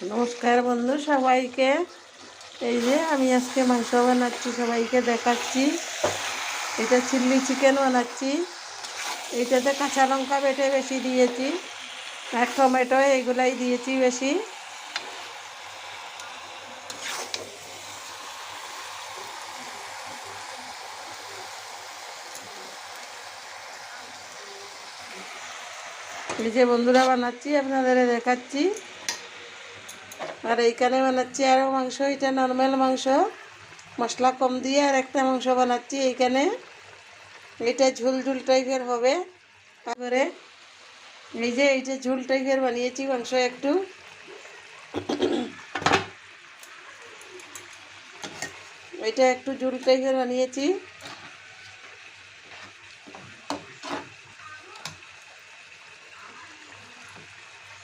নমস্কার বন্ধু সবাইকে। এই যে আমি আজকে মাংস বানাচ্ছি, সবাইকে দেখাচ্ছি। এটা চিলি চিকেন বানাচ্ছি। এইটাতে কাঁচা লঙ্কা বেটে বেশি দিয়েছি, আর টমেটো এইগুলাই দিয়েছি বেশি। এই যে বন্ধুরা বানাচ্ছি, আপনাদের দেখাচ্ছি। আর এইখানে বানাচ্ছি আরও মাংস, এটা নর্মাল মাংস, মশলা কম দিয়ে আর একটা মাংস বানাচ্ছি এইখানে। এটা ঝুল ঝুল টাইপের হবে। তারপরে এই যে এইটা ঝুল টাইপের বানিয়েছি মাংস একটু। এটা একটু ঝুল টাইপের বানিয়েছি।